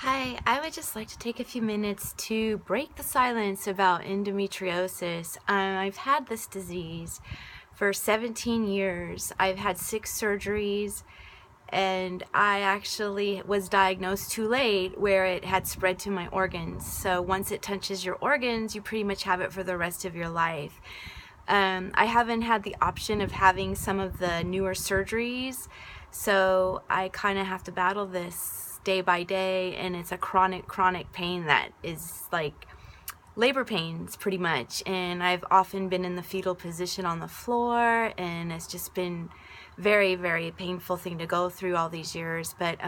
Hi, I would just like to take a few minutes to break the silence about endometriosis. I've had this disease for 17 years. I've had 6 surgeries, and I actually was diagnosed too late where it had spread to my organs. So once it touches your organs, you pretty much have it for the rest of your life. I haven't had the option of having some of the newer surgeries, so I kind of have to battle this day by day, and it's a chronic pain that is like labor pains pretty much. And I've often been in the fetal position on the floor, and it's just been very painful thing to go through all these years. But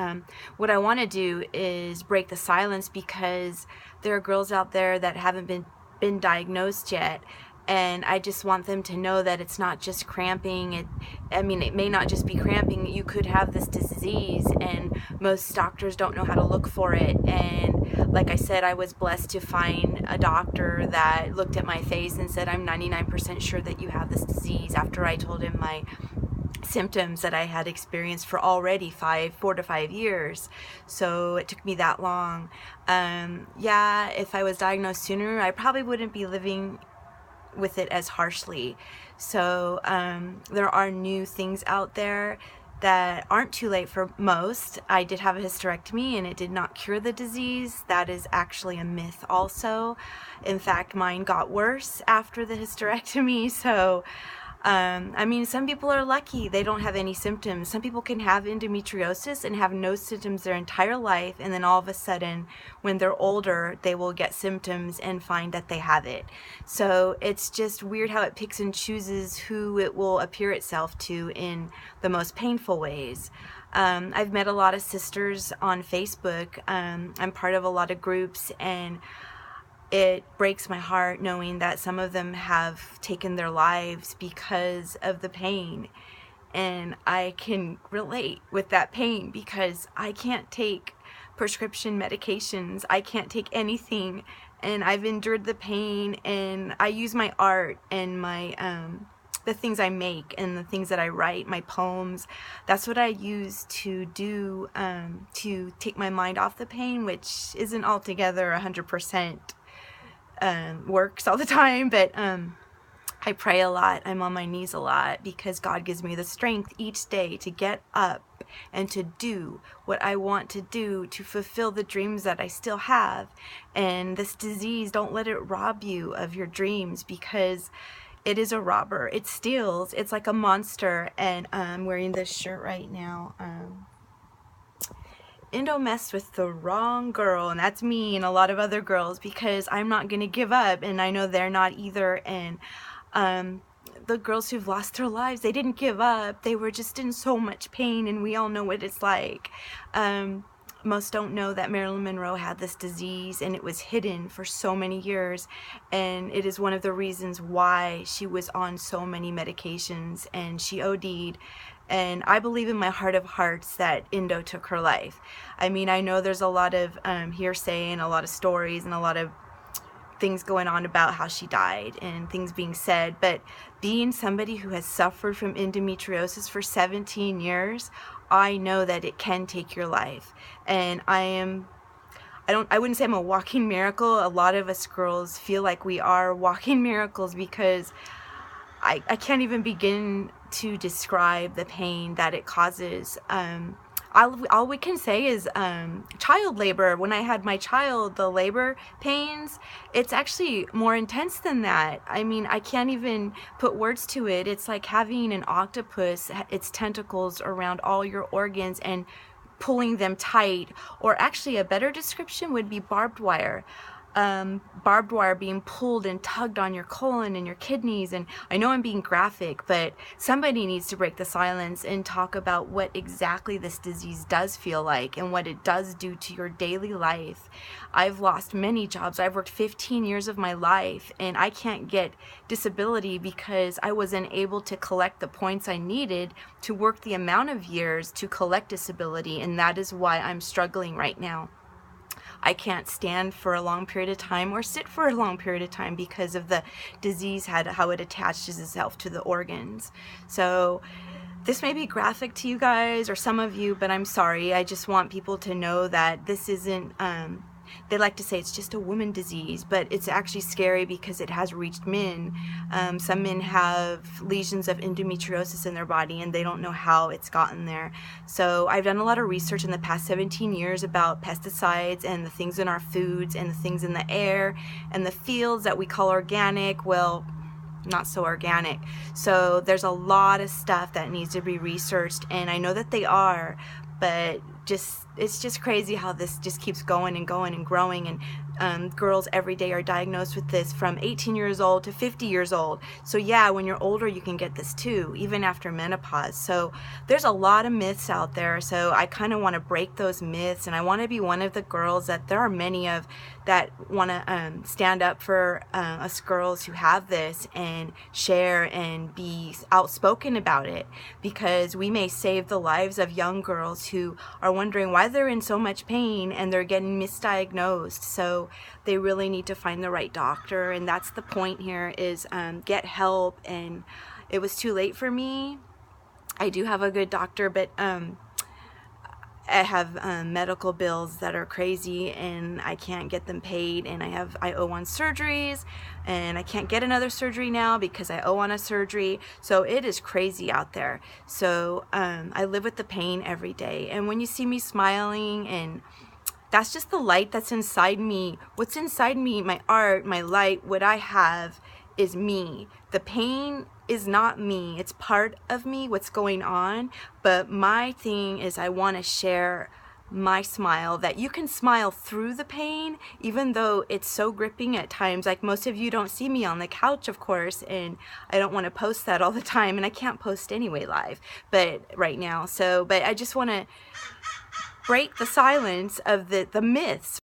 what I want to do is break the silence, because there are girls out there that haven't been diagnosed yet, and I just want them to know that it's not just cramping. It may not just be cramping. You could have this disease, and most doctors don't know how to look for it. And like I said, I was blessed to find a doctor that looked at my face and said, "I'm 99% sure that you have this disease," after I told him my symptoms that I had experienced for already 4 to 5 years. So it took me that long. Yeah, if I was diagnosed sooner, I probably wouldn't be living with it as harshly. So there are new things out there that aren't too late for most. I did have a hysterectomy, and it did not cure the disease. That is actually a myth also. In fact, mine got worse after the hysterectomy. So some people are lucky. They don't have any symptoms. Some people can have endometriosis and have no symptoms their entire life, and then all of a sudden, when they're older, they will get symptoms and find that they have it. So it's just weird how it picks and chooses who it will appear itself to in the most painful ways. I've met a lot of sisters on Facebook. I'm part of a lot of groups, and it breaks my heart knowing that some of them have taken their lives because of the pain. And I can relate with that pain, because I can't take prescription medications. I can't take anything. And I've endured the pain, and I use my art and my the things I make and the things that I write, my poems. That's what I use to do to take my mind off the pain, which isn't altogether 100% works all the time, but I pray a lot. I'm on my knees a lot, because God gives me the strength each day to get up and to do what I want to do, to fulfill the dreams that I still have. And this disease, don't let it rob you of your dreams, because it is a robber. It steals. It's like a monster. And I'm wearing this shirt right now. Endo messed with the wrong girl, and that's me and a lot of other girls, because I'm not going to give up, and I know they're not either. And the girls who've lost their lives, they didn't give up. They were just in so much pain, and we all know what it's like. Most don't know that Marilyn Monroe had this disease, and it was hidden for so many years, and it is one of the reasons why she was on so many medications, and she OD'd. And I believe in my heart of hearts that Endo took her life. I mean, I know there's a lot of hearsay and a lot of stories and a lot of things going on about how she died and things being said, but being somebody who has suffered from endometriosis for 17 years, I know that it can take your life. And I wouldn't say I'm a walking miracle. A lot of us girls feel like we are walking miracles, because I can't even begin to describe the pain that it causes. All we can say is child labor. When I had my child, the labor pains, it's actually more intense than that. I mean, I can't even put words to it. It's like having an octopus, its tentacles around all your organs and pulling them tight. Or actually, a better description would be barbed wire. Barbed wire being pulled and tugged on your colon and your kidneys. And I know I'm being graphic, but somebody needs to break the silence and talk about what exactly this disease does feel like and what it does do to your daily life. I've lost many jobs. I've worked 15 years of my life, and I can't get disability because I wasn't able to collect the points I needed to work the amount of years to collect disability, and that is why I'm struggling right now. I can't stand for a long period of time or sit for a long period of time because of the disease, how it attaches itself to the organs. So This may be graphic to you guys or some of you, but I'm sorry. I just want people to know that this isn't, they like to say it's just a woman disease, but it's actually scary because it has reached men. Some men have lesions of endometriosis in their body and they don't know how it's gotten there. So I've done a lot of research in the past 17 years about pesticides and the things in our foods and the things in the air and the fields that we call organic. Well, not so organic. So there's a lot of stuff that needs to be researched, and I know that they are, but it's just crazy how this just keeps going and going and growing, and girls every day are diagnosed with this from 18 years old to 50 years old. So yeah, when you're older you can get this too, even after menopause. So there's a lot of myths out there, so I kind of want to break those myths, and I want to be one of the girls that there are many of that want to stand up for us girls who have this and share and be outspoken about it, because we may save the lives of young girls who are wondering why they're in so much pain and they're getting misdiagnosed. So they really need to find the right doctor, and that's the point here, is get help. And it was too late for me. I do have a good doctor, but I have medical bills that are crazy and I can't get them paid, and I owe on surgeries, and I can't get another surgery now because I owe on a surgery. So it is crazy out there. So I live with the pain every day, and when you see me smiling, and that's just the light that's inside me. What's inside me, my art, my light, what I have is me. The pain is not me. It's part of me, what's going on. But my thing is I want to share my smile, that you can smile through the pain, even though it's so gripping at times. Like, most of you don't see me on the couch, of course, and I don't want to post that all the time, and I can't post anyway live, but right now. So, but I just want to break the silence of the myths.